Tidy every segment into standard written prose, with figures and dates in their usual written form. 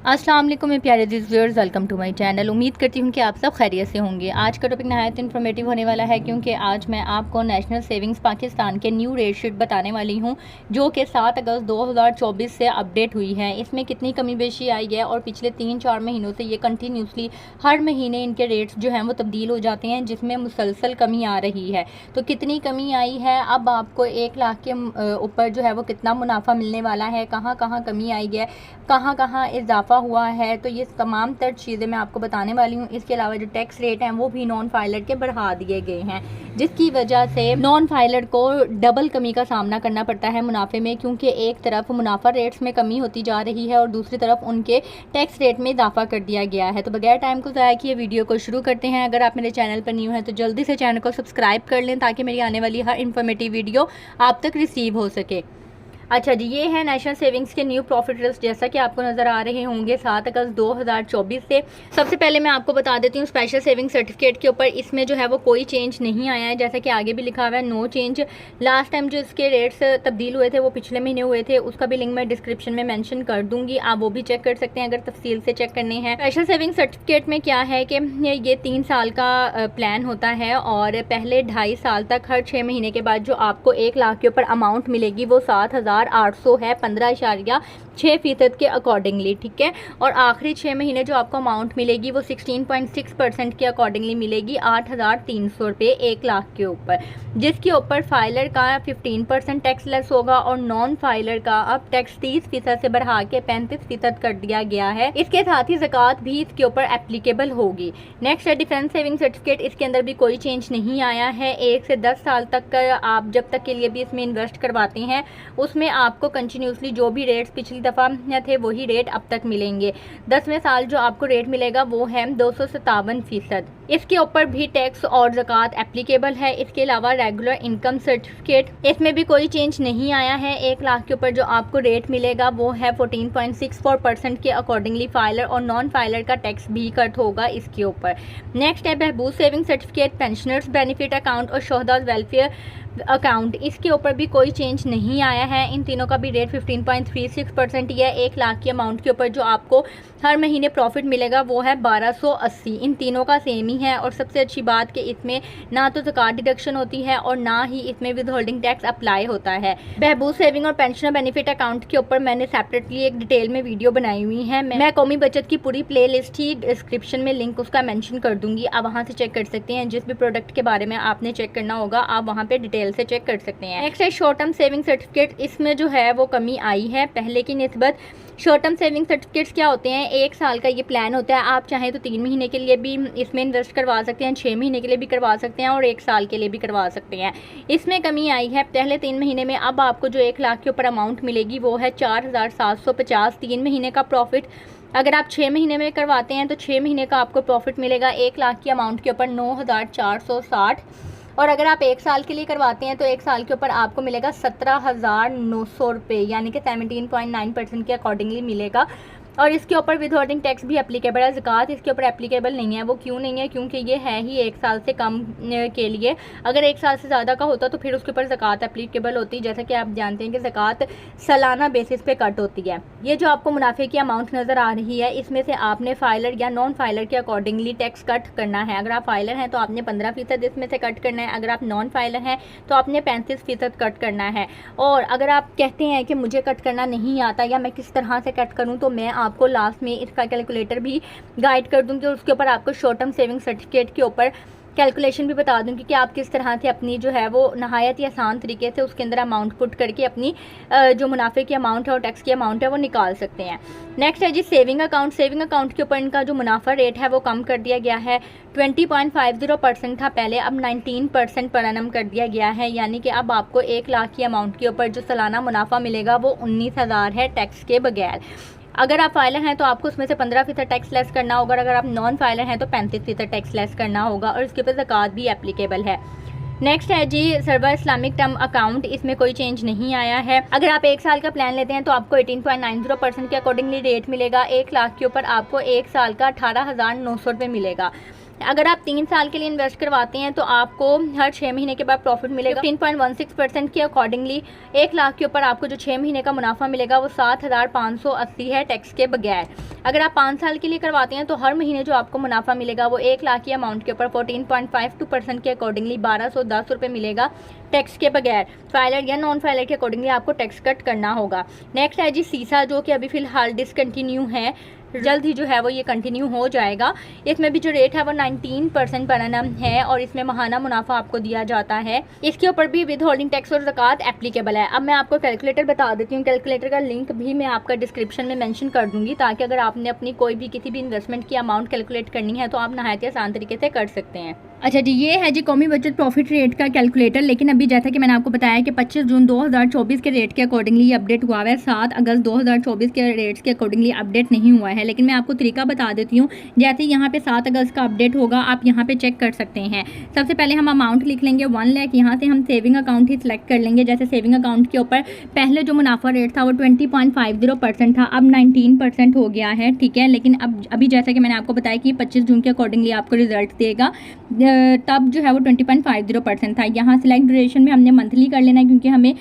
अस्सलाम वालेकुम मेरे प्यारे viewers, welcome to my channel. उम्मीद करती हूँ कि आप सब खैरियत से होंगे। आज का टॉपिक नहायत इन्फॉर्मेटिव होने वाला है, क्योंकि आज मैं आपको नेशनल सेविंग्स पाकिस्तान के न्यू रेट शीट बताने वाली हूँ, जो कि 7 अगस्त 2024 से अपडेट हुई है। इसमें कितनी कमी बेशी आई है और पिछले 3-4 महीनों से ये कंटिन्यूसली हर महीने इनके रेट्स जो हैं वो तब्दील हो जाते हैं, जिसमें मुसलसल कमी आ रही है। तो कितनी कमी आई है, अब आपको 1 लाख के ऊपर जो है वो कितना मुनाफा मिलने वाला है, कहाँ कहाँ कमी आई है, कहाँ कहाँ इजाफा हुआ है, तो ये तमाम तर चीज़ें मैं आपको बताने वाली हूँ। इसके अलावा जो टैक्स रेट हैं वो भी नॉन फाइलर के बढ़ा दिए गए हैं, जिसकी वजह से नॉन फाइलर को डबल कमी का सामना करना पड़ता है मुनाफे में, क्योंकि एक तरफ मुनाफा रेट्स में कमी होती जा रही है और दूसरी तरफ उनके टैक्स रेट में इजाफा कर दिया गया है। तो बगैर टाइम को ज़ाया किए वीडियो को शुरू करते हैं। अगर आप मेरे चैनल पर न्यू हैं तो जल्दी से चैनल को सब्सक्राइब कर लें, ताकि मेरी आने वाली हर इन्फॉर्मेटिव वीडियो आप तक रिसीव हो सके। अच्छा जी, ये है नेशनल सेविंग्स के न्यू प्रॉफिट लिस्ट, जैसा कि आपको नज़र आ रहे होंगे 7 अगस्त 2024 से। सबसे पहले मैं आपको बता देती हूँ स्पेशल सेविंग सर्टिफिकेट के ऊपर, इसमें जो है वो कोई चेंज नहीं आया है, जैसा कि आगे भी लिखा हुआ है नो चेंज। लास्ट टाइम जो इसके रेट्स तब्दील हुए थे वो पिछले महीने हुए थे, उसका भी लिंक मैं डिस्क्रिप्शन में मैंशन कर दूँगी, आप वो भी चेक कर सकते हैं अगर तफसील से चेक करने हैं। स्पेशल सेविंग सर्टिफिकेट में क्या है कि ये 3 साल का प्लान होता है और पहले 2.5 साल तक हर 6 महीने के बाद जो आपको 1 लाख के ऊपर अमाउंट मिलेगी वो 7,800 है, 15.6% के अकॉर्डिंगली, ठीक है। और आखिरी 6 महीने जो आपको अमाउंट मिलेगी वो 16.6% के अकॉर्डिंगली मिलेगी, 8,300 रुपये 1 लाख के ऊपर, जिसके ऊपर फाइलर का 15% टैक्स लेस होगा और नॉन फाइलर का अब टैक्स 30% से बढ़ा के 35% कर दिया गया है। इसके साथ ही ज़कात भी इसके ऊपर एप्लीकेबल होगी। नेक्स्ट है डिफेंस सेविंग सर्टिफिकेट, इसके अंदर भी कोई चेंज नहीं आया है। 1 से 10 साल तक आप जब तक के लिए भी इसमें इन्वेस्ट करवाते हैं उसमें आपको कंटिन्यूसली जो भी रेट्स पिछली दफ़ा थे वही रेट अब तक मिलेंगे। 10वें साल जो आपको रेट मिलेगा वो है 257%। इसके ऊपर भी टैक्स और ज़कात एप्लीकेबल है। इसके अलावा रेगुलर इनकम सर्टिफिकेट, इसमें भी कोई चेंज नहीं आया है। 1 लाख के ऊपर जो आपको रेट मिलेगा वो है 14.64% के अकॉर्डिंगली फाइलर और नॉन फाइलर का टैक्स भी कट होगा इसके ऊपर। नेक्स्ट है Behbood saving certificate, pensioners benefit account और शोहदाज वेलफेयर अकाउंट, इसके ऊपर भी कोई चेंज नहीं आया है। इन तीनों का भी रेट 15.36% ही है। 1 लाख के अमाउंट के ऊपर जो आपको हर महीने प्रॉफिट मिलेगा वो है 1280। इन तीनों का सेम ही है और सबसे अच्छी बात कि इसमें ना तो ज़कात डिडक्शन होती है और ना ही इसमें विद होल्डिंग टैक्स अप्लाई होता है। बहबूद सेविंग और पेंशनर बेनिफिट अकाउंट के ऊपर मैंने सेपरेटली एक डिटेल में वीडियो बनाई हुई है। मैं कौमी बचत की पूरी प्ले लिस्ट ही डिस्क्रिप्शन में लिंक उसका मेंशन कर दूंगी, आप वहाँ से चेक कर सकते हैं। जिस भी प्रोडक्ट के बारे में आपने चेक करना होगा आप वहाँ पे डिटेल से चेक कर सकते हैं। नेक्स्ट है शॉर्ट टर्म सेविंग सर्टिफिकेट, इसमें जो है वो कमी आई है पहले की निस्बत। शॉर्ट टर्म सेविंग सर्टिफिकेट्स क्या होते हैं, 1 साल का ये प्लान होता है। आप चाहें तो 3 महीने के लिए भी इसमें इन्वेस्ट करवा सकते हैं, 6 महीने के लिए भी करवा सकते हैं और 1 साल के लिए भी करवा सकते हैं। इसमें कमी आई है पहले 3 महीने में, अब आपको जो 1 लाख के ऊपर अमाउंट मिलेगी वो है 4,750। 3 महीने का प्रॉफिट अगर आप 6 महीने में करवाते हैं तो 6 महीने का आपको प्रॉफिट मिलेगा 1 लाख की अमाउंट के ऊपर 9,460। और अगर आप 1 साल के लिए करवाते हैं तो 1 साल के ऊपर आपको मिलेगा 17,900 रुपये, यानी कि 17.9% के अकॉर्डिंगली मिलेगा। और इसके ऊपर विद होल्डिंग टैक्स भी एप्लीकेबल है। ज़कात इसके ऊपर एप्लीकेबल नहीं है। वो क्यों नहीं है, क्योंकि ये है ही 1 साल से कम के लिए। अगर 1 साल से ज़्यादा का होता तो फिर उसके ऊपर ज़कात एप्लीकेबल होती। जैसा कि आप जानते हैं कि ज़कात सालाना बेसिस पे कट होती है। ये जो आपको मुनाफे की अमाउंट नज़र आ रही है, इसमें से आपने फाइलर या नॉन फाइलर के अकॉर्डिंगली टैक्स कट करना है। अगर आप फाइलर हैं तो आपने 15% इसमें से कट करना है, अगर आप नॉन फाइलर हैं तो आपने 35% कट करना है। और अगर आप कहते हैं कि मुझे कट करना नहीं आता या मैं किस तरह से कट करूँ, तो मैं आपको लास्ट में इसका कैलकुलेटर भी गाइड कर दूंगी और उसके ऊपर आपको शॉर्ट टर्म सेविंग सर्टिफिकेट के ऊपर कैलकुलेशन भी बता दूंगी कि आप किस तरह से अपनी जो है वो नहायत ही आसान तरीके से उसके अंदर अमाउंट पुट करके अपनी जो मुनाफे की अमाउंट है और टैक्स की अमाउंट है वो निकाल सकते हैं। नेक्स्ट है जी सेविंग अकाउंट। सेविंग अकाउंट के ऊपर इनका जो मुनाफा रेट है वो कम कर दिया गया है। 20.50% था पहले, अब 19% पर एनम कर दिया गया है, यानी कि अब आपको 1 लाख की अमाउंट के ऊपर जो सालाना मुनाफा मिलेगा वो 19,000 है टैक्स के बगैर। अगर आप फाइलर हैं तो आपको उसमें से 15% टैक्स लेस करना होगा, अगर आप नॉन फाइलर हैं तो 35% टैक्स लेस करना होगा और इसके ऊपर ज़कात भी एप्लीकेबल है। नेक्स्ट है जी सर्वर इस्लामिक टर्म अकाउंट, इसमें कोई चेंज नहीं आया है। अगर आप 1 साल का प्लान लेते हैं तो आपको 18.90% के अकॉर्डिंगली रेट मिलेगा। 1 लाख के ऊपर आपको 1 साल का 18,900 रुपये मिलेगा। अगर आप 3 साल के लिए इन्वेस्ट करवाते हैं तो आपको हर 6 महीने के बाद प्रॉफिट मिलेगा 15.16% के अकॉर्डिंगली। 1 लाख के ऊपर आपको जो 6 महीने का मुनाफा मिलेगा वो 7,580 है टैक्स के बगैर। अगर आप 5 साल के लिए करवाते हैं तो हर महीने जो आपको मुनाफा मिलेगा वो 1 लाख की अमाउंट के ऊपर 14.52% के अकॉर्डिंगली 1,210 रुपये मिलेगा टैक्स के बगैर। फाइलर या नॉन फाइलर के अकॉर्डिंगली आपको टैक्स कट करना होगा। नेक्स्ट है जी सीसा, जो कि अभी फ़िलहाल डिसकंटिन्यू है, जल्द ही जो है वो ये कंटिन्यू हो जाएगा। इसमें भी जो रेट है वो 19% पर एनम है और इसमें माहाना मुनाफा आपको दिया जाता है। इसके ऊपर भी विद होल्डिंग टैक्स और ज़कात एप्लीकेबल है। अब मैं आपको कैलकुलेटर बता देती हूँ। कैलकुलेटर का लिंक भी मैं आपका डिस्क्रिप्शन में मेंशन कर दूँगी, ताकि अगर आपने अपनी कोई भी किसी भी इन्वेस्टमेंट की अमाउंट कैलकुलेट करनी है तो आप नहायत आसान तरीके से कर सकते हैं। अच्छा जी, ये है जी कौमी बचत प्रॉफिट रेट का कैलकुलेटर। लेकिन अभी जैसा कि मैंने आपको बताया कि 25 जून 2024 के रेट के अकॉर्डिंगली ये अपडेट हुआ है। 7 अगस्त 2024 के रेट्स के अकॉर्डिंगली अपडेट नहीं हुआ है। लेकिन मैं आपको तरीका बता देती हूँ। जैसे यहाँ पे 7 अगस्त का अपडेट होगा, आप यहाँ पे चेक कर सकते हैं। सबसे पहले हम अमाउंट लिख लेंगे 1 लाख। यहाँ से हम सेविंग अकाउंट ही सिलेक्ट कर लेंगे। जैसे सेविंग अकाउंट के ऊपर पहले जो मुनाफा रेट था वो 20.50% था, अब 19% हो गया है, ठीक है। लेकिन अब अभी जैसा कि मैंने आपको बताया कि 25 जून के अकॉर्डिंगली आपको रिजल्ट देगा, तब जो है वो 20.50% था। यहाँ सिलेक्ट ड्यूरेशन में हमने मंथली कर लेना है, क्योंकि हमें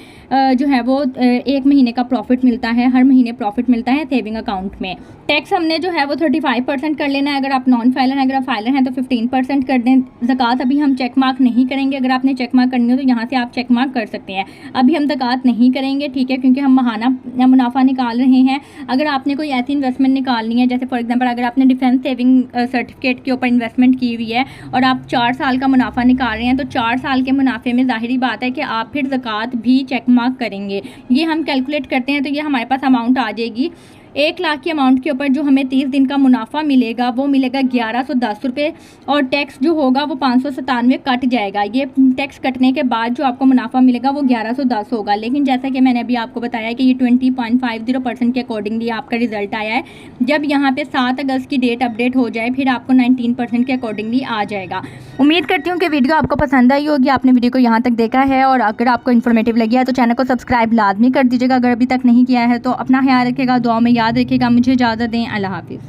जो है वो 1 महीने का प्रॉफिट मिलता है, हर महीने प्रॉफिट मिलता है सेविंग अकाउंट में। टैक्स हमने जो है वो 35% कर लेना है। अगर आप नॉन फाइलर हैं, अगर आप फाइलर हैं तो 15% कर दें। ज़कात अभी हम चेक मार्क नहीं करेंगे। अगर आपने चेक मार्क करनी हो तो यहाँ से आप चेक मार्क कर सकते हैं। अभी हम ज़कात नहीं करेंगे, ठीक है, क्योंकि हम माहाना मुनाफा निकाल रहे हैं। अगर आपने कोई ऐसी इन्वेस्टमेंट निकालनी है, जैसे फॉर एग्जांपल अगर आपने डिफेंस सेविंग सर्टिफिकेट के ऊपर इन्वेस्टमेंट की हुई है और आप 4 साल का मुनाफा निकाल रहे हैं, तो 4 साल के मुनाफे में ज़ाहिरी बात है कि आप फिर ज़कात भी चेक मार्क करेंगे। ये हम कैलकुलेट करते हैं तो ये हमारे पास अमाउंट आ जाएगी। 1 लाख की अमाउंट के ऊपर जो हमें 30 दिन का मुनाफा मिलेगा वो मिलेगा 1110 रुपये, और टैक्स जो होगा वो 597 कट जाएगा। ये टैक्स कटने के बाद जो आपको मुनाफा मिलेगा वो 1110 होगा। लेकिन जैसा कि मैंने अभी आपको बताया कि ये 20.50% के अकॉर्डिंगली आपका रिजल्ट आया है। जब यहाँ पे 7 अगस्त की डेट अपडेट हो जाए फिर आपको 19% के अकॉर्डिंगली आ जाएगा। उम्मीद करती हूँ कि वीडियो आपको पसंद आई होगी। आपने वीडियो को यहाँ तक देखा है और अगर आपको इन्फॉर्मेटिव लगी है तो चैनल को सब्सक्राइब लाजमी कर दीजिएगा अगर अभी तक नहीं किया है तो। अपना ख्याल रखिएगा, दुआ में याद रखिएगा। मुझे इजाज़त दें। अल्लाह हाफिज़।